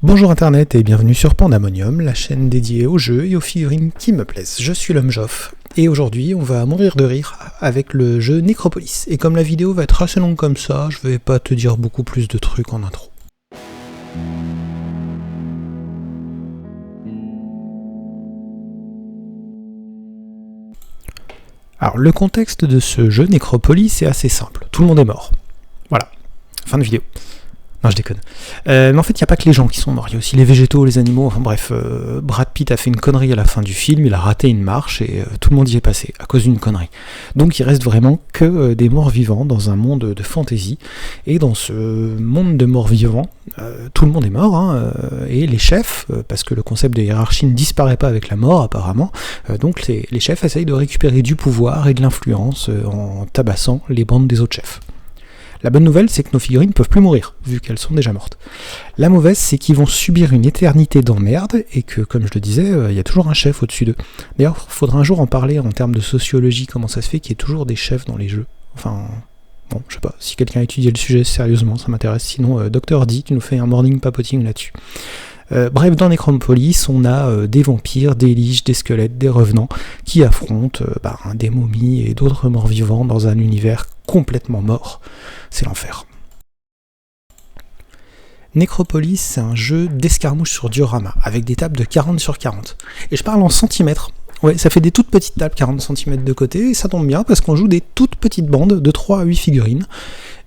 Bonjour internet et bienvenue sur Pandamonium, la chaîne dédiée aux jeux et aux figurines qui me plaisent. Je suis l'homme Joff et aujourd'hui on va mourir de rire avec le jeu Necropolis. Et comme la vidéo va être assez longue comme ça, je vais pas te dire beaucoup plus de trucs en intro. Alors le contexte de ce jeu Necropolis est assez simple, tout le monde est mort. Voilà, fin de vidéo. Non, je déconne. Mais en fait, il n'y a pas que les gens qui sont morts, il y a aussi les végétaux, les animaux, enfin bref, Brad Pitt a fait une connerie à la fin du film, il a raté une marche et tout le monde y est passé, à cause d'une connerie. Donc il reste vraiment que des morts vivants dans un monde de fantasy, et dans ce monde de morts vivants, tout le monde est mort, hein, et les chefs, parce que le concept de hiérarchie ne disparaît pas avec la mort apparemment, donc les chefs essayent de récupérer du pouvoir et de l'influence en tabassant les bandes des autres chefs. La bonne nouvelle, c'est que nos figurines ne peuvent plus mourir, vu qu'elles sont déjà mortes. La mauvaise, c'est qu'ils vont subir une éternité d'emmerde, et que, comme je le disais, il y a toujours un chef au-dessus d'eux. D'ailleurs, il faudra un jour en parler en termes de sociologie, comment ça se fait qu'il y ait toujours des chefs dans les jeux. Enfin, bon, je sais pas, si quelqu'un a étudié le sujet sérieusement, ça m'intéresse. Sinon, Dr. D, tu nous fais un morning papoting là-dessus. Bref, dans Necropolis, on a des vampires, des liches, des squelettes, des revenants qui affrontent des momies et d'autres morts vivants dans un univers complètement mort. C'est l'enfer. Necropolis, c'est un jeu d'escarmouche sur diorama, avec des tables de 40 sur 40. Et je parle en centimètres. Ouais, ça fait des toutes petites tables, 40 cm de côté, et ça tombe bien parce qu'on joue des toutes petites bandes de 3 à 8 figurines.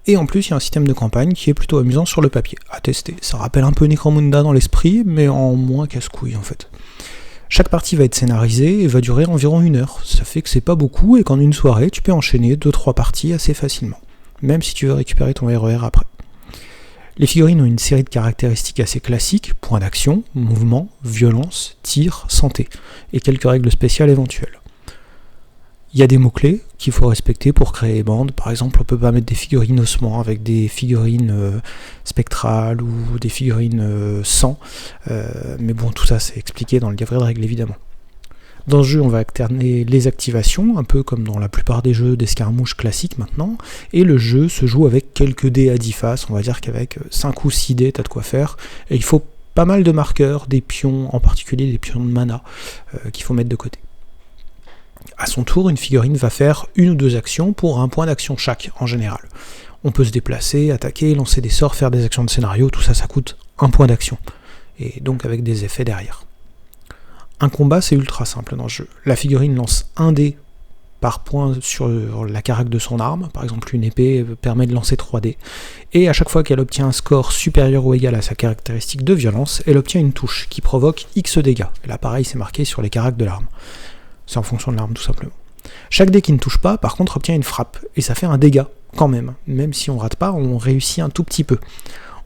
Et en plus, il y a un système de campagne qui est plutôt amusant sur le papier, à tester. Ça rappelle un peu Necromunda dans l'esprit, mais en moins casse-couille en fait. Chaque partie va être scénarisée et va durer environ 1 heure. Ça fait que c'est pas beaucoup et qu'en une soirée, tu peux enchaîner 2-3 parties assez facilement. Même si tu veux récupérer ton RER après. Les figurines ont une série de caractéristiques assez classiques, points d'action, mouvement, violence, tir, santé, et quelques règles spéciales éventuelles. Il y a des mots-clés qu'il faut respecter pour créer les bandes. Par exemple, on peut pas mettre des figurines ossements avec des figurines spectrales ou des figurines sang. Mais bon, tout ça c'est expliqué dans le livret de règles évidemment. Dans ce jeu, on va alterner les activations, un peu comme dans la plupart des jeux d'escarmouche classiques maintenant, et le jeu se joue avec quelques dés à 10 faces, on va dire qu'avec 5 ou 6 dés, t'as de quoi faire, et il faut pas mal de marqueurs, des pions, en particulier des pions de mana, qu'il faut mettre de côté. À son tour, une figurine va faire 1 ou 2 actions pour un point d'action chaque, en général. On peut se déplacer, attaquer, lancer des sorts, faire des actions de scénario, tout ça, ça coûte 1 point d'action, et donc avec des effets derrière. Un combat, c'est ultra simple dans le jeu. La figurine lance 1 dé par point sur la carac de son arme. Par exemple, une épée permet de lancer 3 dés. Et à chaque fois qu'elle obtient un score supérieur ou égal à sa caractéristique de violence, elle obtient une touche qui provoque X dégâts. Et là, pareil, c'est marqué sur les caracs de l'arme. C'est en fonction de l'arme, tout simplement. Chaque dé qui ne touche pas, par contre, obtient une frappe. Et ça fait un dégât, quand même. Même si on rate pas, on réussit un tout petit peu.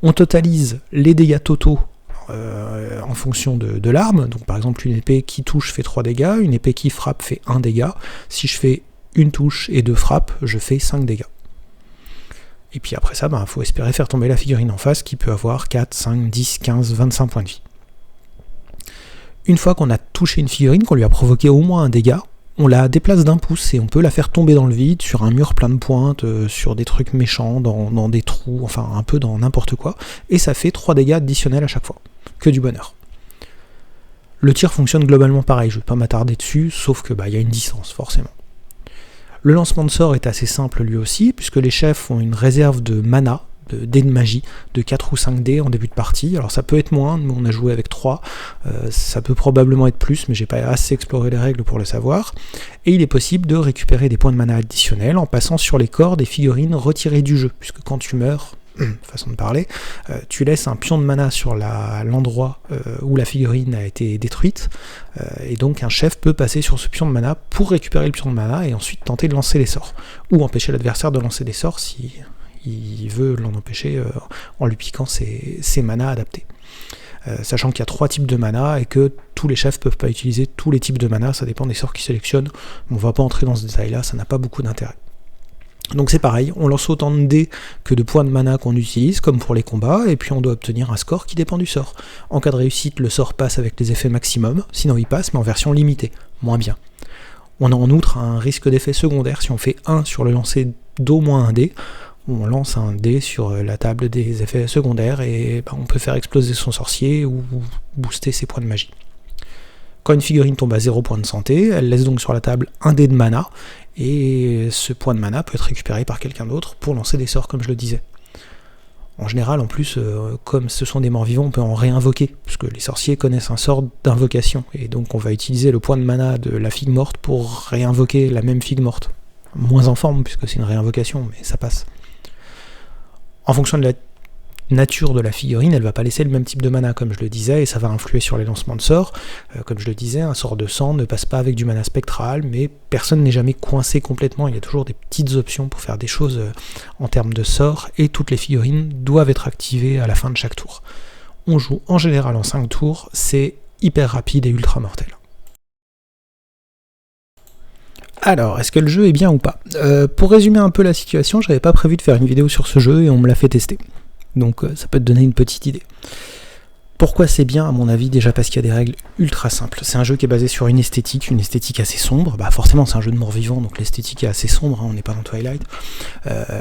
On totalise les dégâts totaux en fonction de l'arme. Donc par exemple, une épée qui touche fait 3 dégâts, une épée qui frappe fait 1 dégât. Si je fais une touche et 2 frappes, je fais 5 dégâts. Et puis après ça, faut espérer faire tomber la figurine en face qui peut avoir 4, 5, 10, 15, 25 points de vie. Une fois qu'on a touché une figurine, qu'on lui a provoqué au moins un dégât, on la déplace d'1 pouce et on peut la faire tomber dans le vide, sur un mur plein de pointes, sur des trucs méchants, dans des trous, enfin un peu dans n'importe quoi, et ça fait 3 dégâts additionnels à chaque fois. Que du bonheur. Le tir fonctionne globalement pareil, je ne vais pas m'attarder dessus, sauf que y a une distance, forcément. Le lancement de sort est assez simple lui aussi, puisque les chefs ont une réserve de mana, de dés de magie, de 4 ou 5 dés en début de partie. Alors ça peut être moins, nous on a joué avec 3, ça peut probablement être plus, mais j'ai pas assez exploré les règles pour le savoir. Et il est possible de récupérer des points de mana additionnels en passant sur les corps des figurines retirées du jeu, puisque quand tu meurs, façon de parler, tu laisses un pion de mana sur l'endroit où la figurine a été détruite, et donc un chef peut passer sur ce pion de mana pour récupérer le pion de mana et ensuite tenter de lancer les sorts, ou empêcher l'adversaire de lancer des sorts si il veut l'en empêcher en lui piquant ses manas adaptés. Sachant qu'il y a 3 types de mana et que tous les chefs peuvent pas utiliser tous les types de mana, ça dépend des sorts qu'ils sélectionnent. On va pas entrer dans ce détail là, ça n'a pas beaucoup d'intérêt. Donc c'est pareil, on lance autant de dés que de points de mana qu'on utilise, comme pour les combats, et puis on doit obtenir un score qui dépend du sort. En cas de réussite, le sort passe avec les effets maximum, sinon il passe, mais en version limitée, moins bien. On a en outre un risque d'effet secondaire si on fait 1 sur le lancer d'au moins un dé. où on lance un dé sur la table des effets secondaires et on peut faire exploser son sorcier ou booster ses points de magie. Quand une figurine tombe à 0 point de santé, elle laisse donc sur la table un dé de mana, et ce point de mana peut être récupéré par quelqu'un d'autre pour lancer des sorts, comme je le disais. En général, en plus, comme ce sont des morts vivants, on peut en réinvoquer, puisque les sorciers connaissent un sort d'invocation, et donc on va utiliser le point de mana de la figue morte pour réinvoquer la même figue morte. Moins en forme, puisque c'est une réinvocation, mais ça passe. En fonction de la nature de la figurine, elle va pas laisser le même type de mana, comme je le disais, et ça va influer sur les lancements de sorts. Comme je le disais, un sort de sang ne passe pas avec du mana spectral, mais personne n'est jamais coincé complètement, il y a toujours des petites options pour faire des choses en termes de sorts, et toutes les figurines doivent être activées à la fin de chaque tour. On joue en général en 5 tours, c'est hyper rapide et ultra mortel. Alors, est-ce que le jeu est bien ou pas ? Pour résumer un peu la situation, j'avais pas prévu de faire une vidéo sur ce jeu et on me l'a fait tester. Donc ça peut te donner une petite idée. Pourquoi c'est bien, à mon avis? Déjà parce qu'il y a des règles ultra simples. C'est un jeu qui est basé sur une esthétique assez sombre. Bah forcément c'est un jeu de mort-vivant, donc l'esthétique est assez sombre, hein, on n'est pas dans Twilight.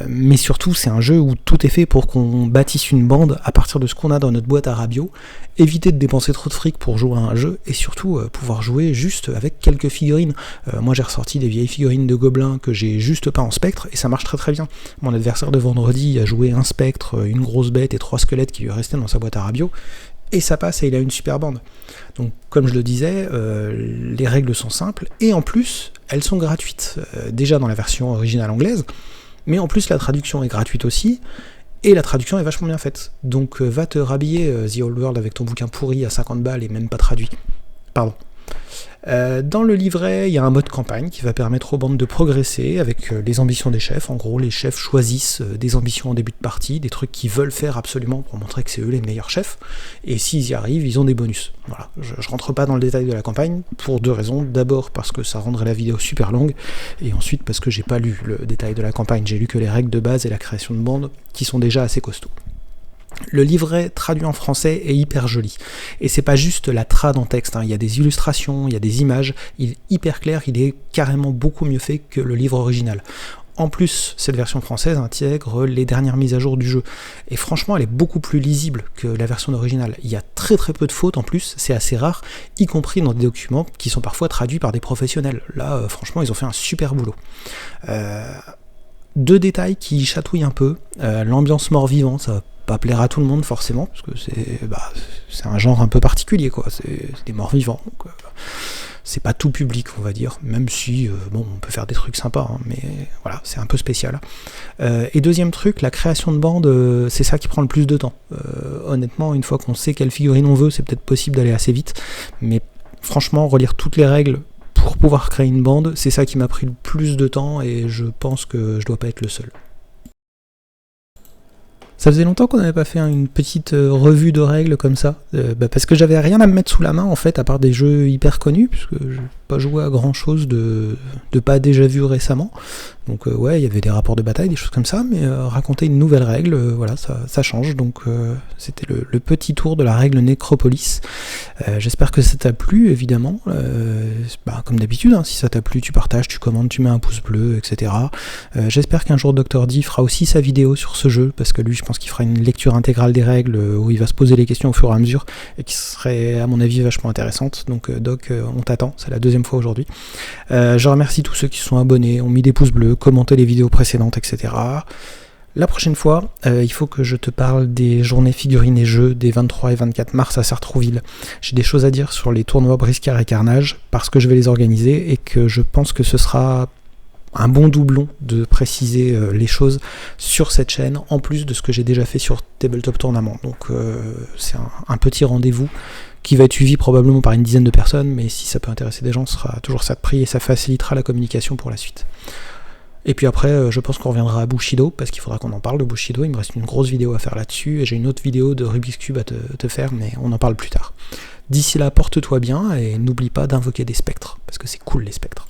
Mais surtout c'est un jeu où tout est fait pour qu'on bâtisse une bande à partir de ce qu'on a dans notre boîte à Rabio, éviter de dépenser trop de fric pour jouer à un jeu, et surtout pouvoir jouer juste avec quelques figurines. Moi j'ai ressorti des vieilles figurines de gobelins que j'ai juste pas en spectre, et ça marche très très bien. Mon adversaire de vendredi a joué un spectre, une grosse bête et 3 squelettes qui lui restaient dans sa boîte à Rabio, et ça passe et il a une super bande. Donc comme je le disais, les règles sont simples, et en plus elles sont gratuites, déjà dans la version originale anglaise, mais en plus la traduction est gratuite aussi, et la traduction est vachement bien faite. Donc va te rhabiller The Old World avec ton bouquin pourri à 50 balles et même pas traduit. Pardon. Dans le livret, il y a un mode campagne qui va permettre aux bandes de progresser avec les ambitions des chefs. En gros, les chefs choisissent des ambitions en début de partie, des trucs qu'ils veulent faire absolument pour montrer que c'est eux les meilleurs chefs, et s'ils y arrivent, ils ont des bonus. Voilà. Je rentre pas dans le détail de la campagne pour 2 raisons. D'abord parce que ça rendrait la vidéo super longue, et ensuite parce que j'ai pas lu le détail de la campagne, j'ai lu que les règles de base et la création de bandes qui sont déjà assez costauds. Le livret traduit en français est hyper joli, et c'est pas juste la trad en texte, hein. Il y a des illustrations, il y a des images, il est hyper clair, il est carrément beaucoup mieux fait que le livre original. En plus, cette version française intègre les dernières mises à jour du jeu, et franchement elle est beaucoup plus lisible que la version originale. Il y a très très peu de fautes en plus, c'est assez rare, y compris dans des documents qui sont parfois traduits par des professionnels. Là, franchement, ils ont fait un super boulot. 2 détails qui chatouillent un peu, l'ambiance mort-vivant, ça va pas plaire à tout le monde forcément, parce que c'est un genre un peu particulier, quoi. C'est des morts vivants, donc, c'est pas tout public, on va dire, même si bon, on peut faire des trucs sympas, hein, mais voilà, c'est un peu spécial. Et deuxième truc, la création de bande, c'est ça qui prend le plus de temps. Honnêtement, une fois qu'on sait quelle figurine on veut, c'est peut-être possible d'aller assez vite, mais franchement, relire toutes les règles pour pouvoir créer une bande, c'est ça qui m'a pris le plus de temps, et je pense que je dois pas être le seul. Ça faisait longtemps qu'on n'avait pas fait une petite revue de règles comme ça, parce que j'avais rien à me mettre sous la main en fait, à part des jeux hyper connus, puisque je n'ai pas joué à grand chose de pas déjà vu récemment. Donc ouais, il y avait des rapports de bataille, des choses comme ça, mais raconter une nouvelle règle, voilà, ça change. Donc c'était le petit tour de la règle Necropolis. J'espère que ça t'a plu, évidemment. Comme d'habitude, hein, si ça t'a plu, tu partages, tu commandes, tu mets un pouce bleu, etc. J'espère qu'un jour Dr. D fera aussi sa vidéo sur ce jeu, parce que lui, je pense qu'il fera une lecture intégrale des règles, où il va se poser les questions au fur et à mesure, et qui serait, à mon avis, vachement intéressante. Donc Doc, on t'attend, c'est la 2e fois aujourd'hui. Je remercie tous ceux qui se sont abonnés, ont mis des pouces bleus, commenté les vidéos précédentes, etc. La prochaine fois, il faut que je te parle des journées figurines et jeux des 23 et 24 mars à Sartrouville. J'ai des choses à dire sur les tournois Briscard et Carnage, parce que je vais les organiser, et que je pense que ce sera un bon doublon de préciser les choses sur cette chaîne, en plus de ce que j'ai déjà fait sur Tabletop Tournament. Donc c'est un petit rendez-vous qui va être suivi probablement par une dizaine de personnes, mais si ça peut intéresser des gens, ce sera toujours ça de prix, et ça facilitera la communication pour la suite. Et puis après, je pense qu'on reviendra à Bushido, parce qu'il faudra qu'on en parle de Bushido. Il me reste une grosse vidéo à faire là-dessus, et j'ai une autre vidéo de Rubik's Cube à te faire, mais on en parle plus tard. D'ici là, porte-toi bien, et n'oublie pas d'invoquer des spectres, parce que c'est cool les spectres.